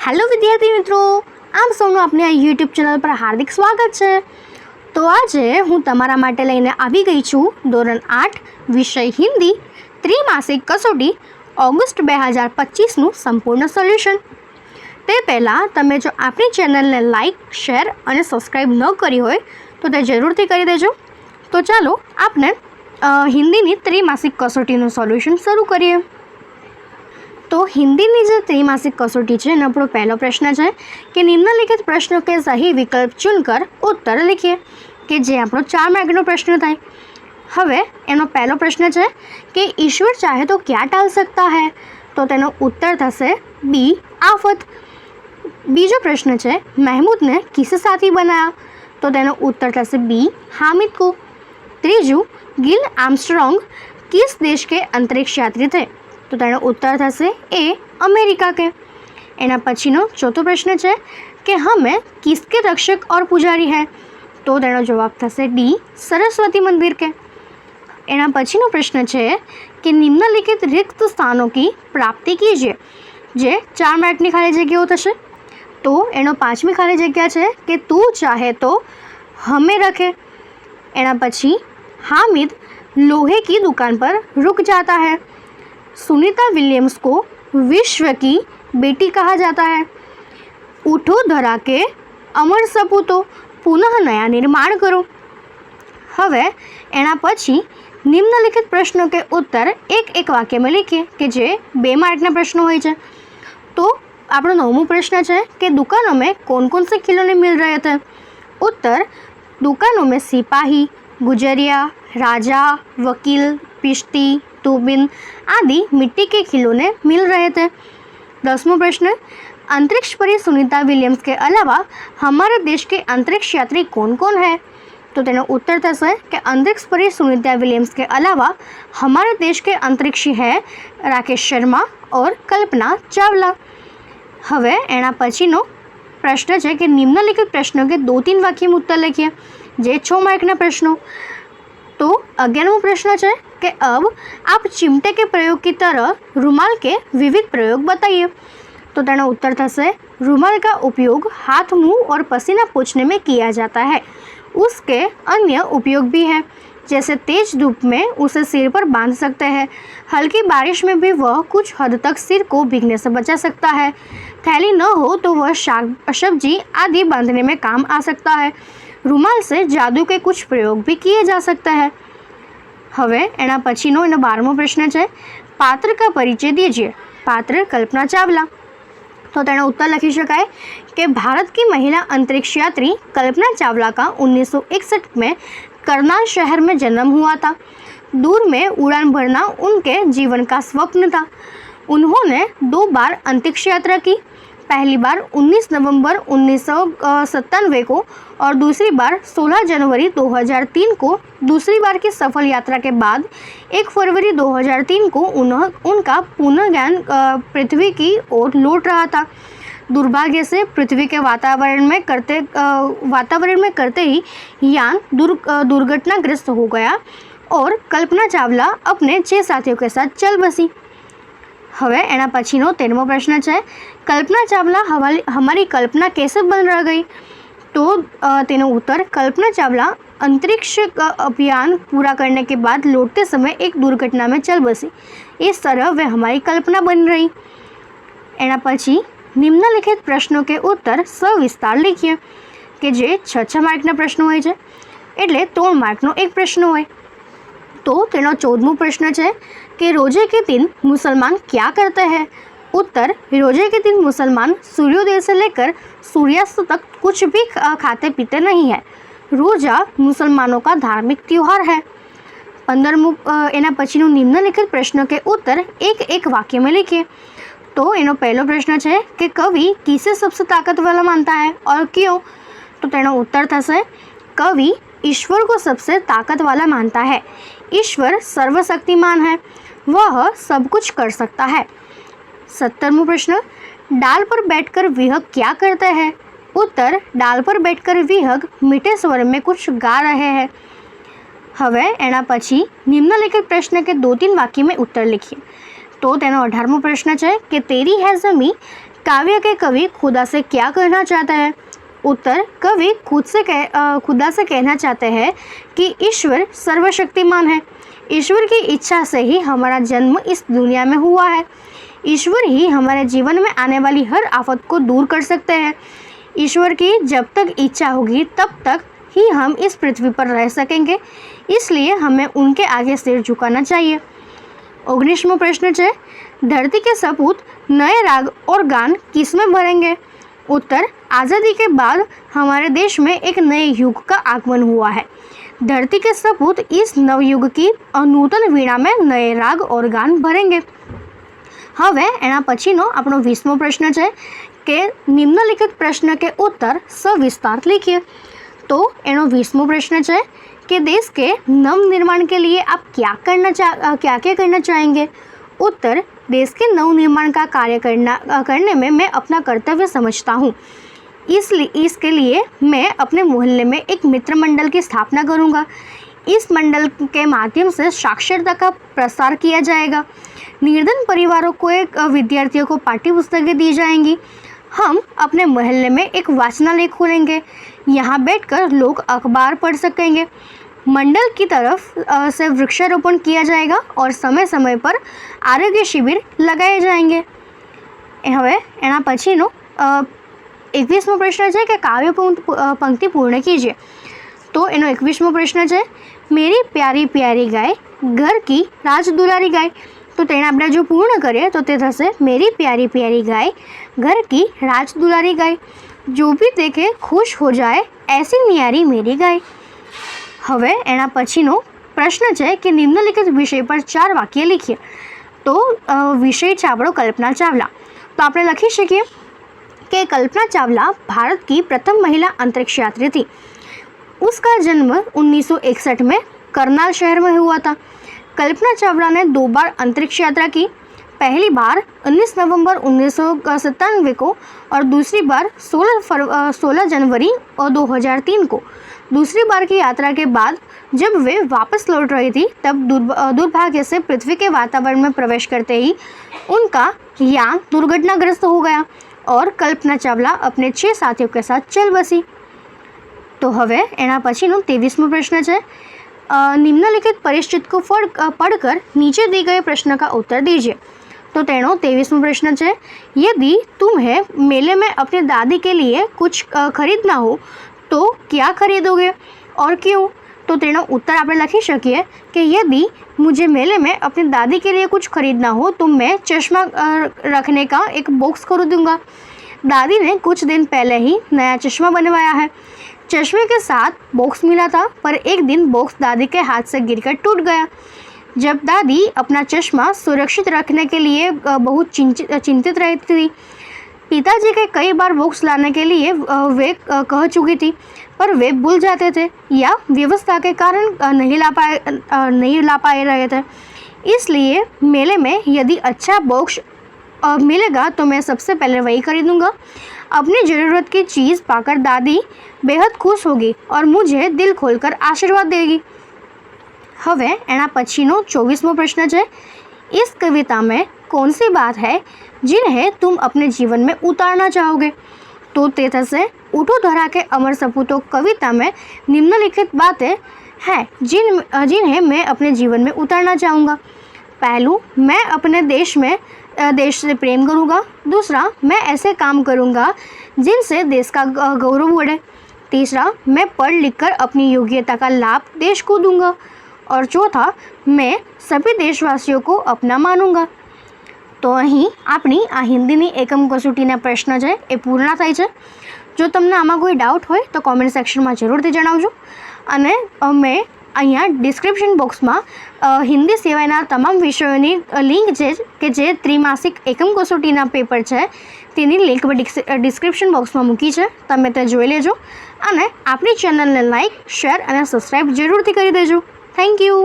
Hello विद्यार्थी मित्रों, आप સૌનું આપણી આ યુટ્યુબ ચેનલ પર હાર્દિક સ્વાગત છે। તો આજે હું તમારા માટે લઈને આવી ગઈ છું ધોરણ 8 વિષય હિન્દી ત્રિમાસિક કસોટી ઓગસ્ટ 2025નું સંપૂર્ણ સોલ્યુશન। તે પહેલાં તમે જો આપણી ચેનલને લાઇક, શેર અને સબસ્ક્રાઈબ ન કરી હોય તો તે જરૂરથી કરી દેજો। તો ચાલો આપણે હિન્દીની ત્રિમાસિક કસોટીનું સોલ્યુશન શરૂ કરીએ। तो हिंदी की जो त्रिमासिक कसोटी है अपनो पहला प्रश्न है कि निम्नलिखित प्रश्नों के सही विकल्प चुनकर उत्तर लिखिए कि जे आपणो 4 मार्कनो प्रश्न थाय। हवे एनो पहलो प्रश्न है कि ईश्वर चाहे तो क्या टाल सकता है, तो तेनो उत्तर थशे बी आफत। बीजो प्रश्न है महमूद ने किसे साथी बनाया, तो तेनो उत्तर थशे बी हामिद को। त्रीजू गिल आर्मस्ट्रॉन्ग किस देश के अंतरिक्ष यात्री थे, तो तेनो उत्तर थशे ए अमेरिका के। एना पछीनो चौथो प्रश्न है कि हमें किसके रक्षक और पुजारी है, तो तेनो जवाब थशे डी सरस्वती मंदिर के। एना पछीनो प्रश्न है कि निम्नलिखित रिक्त स्थानों की प्राप्ति कीजिए, जे 4 मार्कनी खाली जग्याओ थशे। तो एनो 5मी खाली जग्या है कि तू चाहे तो हमें रखे। एना पछी हामिद लोहे की दुकान पर रुक जाता है। सुनीता विलियम्स को विश्व की बेटी कहा जाता है। उठो धरा के अमर सपूतो पुनः नया निर्माण करो। हवे एना पछी निम्नलिखित प्रश्नों के उत्तर एक एक वाक्य में लिखिए कि जे 2 मार्कना प्रश्न होय छे। तो आपणो 9मो प्रश्न है कि दुकानों में कौन कौन से खिलौने मिल रहे थे। उत्तर दुकानों में सिपाही, गुजरिया, राजा, वकील, पिश्ती, तूबिन आदि मिट्टी के खिलौने मिल रहे थे। 10वां प्रश्न अंतरिक्ष परी सुनीता विलियम्स के अलावा हमारे देश के अंतरिक्ष यात्री कौन कौन है, तो तेनो उत्तर थशे कि अंतरिक्ष परी सुनीता विलियम्स के अलावा हमारे देश के अंतरिक्षी है राकेश शर्मा और कल्पना चावला। हवे एना पछीनो प्रश्न है कि निम्नलिखित प्रश्नों के 2-3 वाक्य में उत्तर लिखिए, जे 6 मार्कना प्रश्नों। तो 11वां प्रश्न है कि अब आप चिमटे के प्रयोग की तरह रुमाल के विविध प्रयोग बताइए, तो तेनो उत्तर थशे रुमाल का उपयोग हाथ, मुंह और पसीना पोंछने में किया जाता है। उसके अन्य उपयोग भी हैं, जैसे तेज धूप में उसे सिर पर बांध सकते हैं। हल्की बारिश में भी वह कुछ हद तक सिर को भीगने से बचा सकता है। थैली न हो तो वह सब्जी आदि बांधने में काम आ सकता है। रुमाल से जादू के कुछ प्रयोग भी किए जा सकते हैं। हवे एना पछीनो एनो 12मो प्रश्न है पात्र का परिचय दीजिए। पात्र कल्पना चावला। तो तेनो उत्तर लिखी शकाय कि भारत की महिला अंतरिक्ष यात्री कल्पना चावला का 1961 में करनाल शहर में जन्म हुआ था। दूर में उड़ान भरना उनके जीवन का स्वप्न था। उन्होंने 2 बार अंतरिक्ष यात्रा की, पहली बार 19 नवंबर 1997 को और दूसरी बार 16 जनवरी 2003 को। दूसरी बार की सफल यात्रा के बाद 1 फरवरी 2003 को उनका पुनर्ज्ञान पृथ्वी की ओर लौट रहा था। दुर्भाग्य से पृथ्वी के वातावरण में करते ही यान दुर्घटनाग्रस्त हो गया और कल्पना चावला अपने 6 साथियों के साथ चल बसी। हवे एना पछीनो 13मो प्रश्न है कल्पना चावला हमारी कल्पना कैसे बन रह गई, तो तेनो उत्तर कल्पना चावला अंतरिक्ष का अभियान पूरा करने के बाद लौटते समय एक दुर्घटना में चल बसी। इस तरह वह हमारी कल्पना बन रही। एना पछी निम्नलिखित प्रश्नों के उत्तर सविस्तार लिखिए कि जे 6 मार्कना प्रश्न होय छे, एटले 3 मार्कनो एक प्रश्न होय। तो तेनो 14मो प्रश्न है कि रोजे के दिन मुसलमान क्या करते हैं। उत्तर रोजे के दिन मुसलमान सूर्योदय से लेकर सूर्यास्त तक कुछ भी खाते पीते नहीं है। रोजा मुसलमानों का धार्मिक त्यौहार है। 15मो एना पछीनो निम्नलिखित प्रश्नों के उत्तर एक एक वाक्य में लिखिए। तो एनो पहलो प्रश्न है कि कवि किसे सबसे ताकतवर मानता है और क्यों, तो तेनो उत्तर थशे कवि ईश्वर को सबसे ताकत वाला मानता है। ईश्वर सर्वशक्तिमान है, वह सब कुछ कर सकता है। 17वां प्रश्न डाल पर बैठकर विहंग क्या करते हैं। उत्तर डाल पर बैठकर विहंग मीठे स्वर में कुछ गा रहे हैं। हवे एना पछी निम्नलिखित प्रश्न के 2-3 वाक्य में उत्तर लिखिए। तो तेनो 18मो प्रश्न है कि तेरी है ज़मीं काव्य के कवि खुदा से क्या कहना चाहता है? उत्तर, कवि खुदा से कहना चाहते हैं कि ईश्वर सर्वशक्तिमान है। ईश्वर की इच्छा से ही हमारा जन्म इस दुनिया में हुआ है। ईश्वर ही हमारे जीवन में आने वाली हर आफत को दूर कर सकते हैं। ईश्वर की जब तक इच्छा होगी तब तक ही हम इस पृथ्वी पर रह सकेंगे, इसलिए हमें उनके आगे सिर झुकाना चाहिए। 19वां प्रश्न है, धरती के सपूत नए राग और गान किसमें भरेंगे? उत्तर, आज़ादी के बाद हमारे देश में एक नए युग का आगमन हुआ है। धरती के सपूत इस नवयुग की नूतन वीणा में नए राग और गान भरेंगे। हवे एना पछीनो आपणो 20मो प्रश्न है कि निम्नलिखित प्रश्न के उत्तर सविस्तार लिखिए। तो एनो 20मो प्रश्न है कि देश के नव निर्माण के लिए आप क्या करना चाहेंगे? उत्तर, देश के नव निर्माण का कार्य करने में मैं अपना कर्तव्य समझता हूँ। इसके लिए मैं अपने मोहल्ले में एक मित्र मंडल की स्थापना करूँगा। इस मंडल के माध्यम से साक्षरता का प्रसार किया जाएगा। निर्धन परिवारों को विद्यार्थियों को पाठ्य पुस्तकें दी जाएंगी। हम अपने मोहल्ले में एक वाचनालय खोलेंगे। यहाँ बैठकर लोग अखबार पढ़ सकेंगे। मंडल की तरफ से वृक्षारोपण किया जाएगा और समय समय पर आरोग्य शिविर लगाए जाएंगे। हवे एना पछीनो 21मो प्रश्न है कि काव्य पंक्ति पूर्ण कीजिए। तो एनो 21मो प्रश्न है, मेरी प्यारी प्यारी गाय घर की राज दुलारी गाय। तो तेने આપણે जो पूर्ण करिए तो ते थशे मेरी प्यारी प्यारी गाय घर की राज दुलारी गाय, जो भी देखे खुश हो जाए ऐसी न्यारी मेरी गाय। हवे एना पछीनो प्रश्न है कि निम्नलिखित विषय पर 4 वाक्य लिखिए। तो विषय है आपणो कल्पना चावला। तो આપણે लखी શકીએ कि कल्पना चावला भारत की प्रथम महिला अंतरिक्ष यात्री थी। उसका जन्म 1961 में करनाल शहर में हुआ था। कल्पना चावला ने 2 बार अंतरिक्ष यात्रा की। पहली बार 19 नवंबर 1997 को और दूसरी बार 16 जनवरी 2003 को। दूसरी बार की यात्रा के बाद जब वे वापस लौट रही थी तब दुर्भाग्य से पृथ्वी के वातावरण में प्रवेश करते ही उनका यान दुर्घटनाग्रस्त हो गया और कल्पना चावला अपने 6 साथियों के साथ चल बसी। तो हवे एना पछीनो 23मो प्रश्न है, निम्नलिखित परिचित को पढ़कर नीचे दिए गए प्रश्न का उत्तर दीजिए। तो तेनो 23मो प्रश्न है, यदि तुम्हें मेले में अपनी दादी के लिए कुछ खरीदना हो तो क्या खरीदोगे और क्यों? तो तेनो उत्तर आप लखी सकीए कि यदि मुझे मेले में अपनी दादी के लिए कुछ खरीदना हो तो मैं चश्मा रखने का एक बॉक्स खरीदूंगा। दादी ने कुछ दिन पहले ही नया चश्मा बनवाया है। चश्मे के साथ बॉक्स मिला था, पर एक दिन बॉक्स दादी के हाथ से गिरकर टूट गया। जब दादी अपना चश्मा सुरक्षित रखने के लिए बहुत चिंतित रहती थी। पिताजी के कई बार बॉक्स लाने के लिए वे कह चुकी थी, पर वे भूल जाते थे या व्यवस्था के कारण नहीं ला पाए रहे थे। इसलिए मेले में यदि अच्छा बॉक्स मिलेगा तो मैं सबसे पहले वही खरीदूंगा। अपनी ज़रूरत की चीज़ पाकर दादी बेहद खुश होगी और मुझे दिल खोलकर आशीर्वाद देगी। हवे एना पछीनो 24मो प्रश्न है, इस कविता में कौन सी बात है जिन्हें तुम अपने जीवन में उतारना चाहोगे? तो ते थशे उठो धरा के अमर सपूतों कविता में निम्नलिखित बातें हैं जिन्हें मैं अपने जीवन में उतारना चाहूँगा। पहलू, मैं अपने देश से प्रेम करूँगा। दूसरा, मैं ऐसे काम करूँगा जिनसे देश का गौरव बढ़े। तीसरा, मैं पढ़ लिख कर अपनी योग्यता का लाभ देश को दूँगा। और चौथा, मैं सभी देशवासियों को अपना मानूँगा। तो અહીં આપણી આ હિન્દીની એકમ કસોટીના પ્રશ્ન છે એ પૂર્ણ થાય છે। જો તમને આમાં કોઈ ડાઉટ હોય તો કોમેન્ટ સેક્શનમાં જરૂરથી જણાવજો અને મેં અહીંયા ડિસ્ક્રિપ્શન બોક્સમાં હિન્દી સિવાયના તમામ વિષયોની લિંક છે કે જે ત્રિમાસિક એકમ કસોટીના પેપર છે તેની લિંક ડિસ્ક્રિપ્શન બોક્સમાં મૂકી છે, તમે તે જોઈ લેજો અને આપણી ચેનલને લાઇક, શેર અને સબસ્ક્રાઈબ જરૂરથી કરી દેજો। Thank you.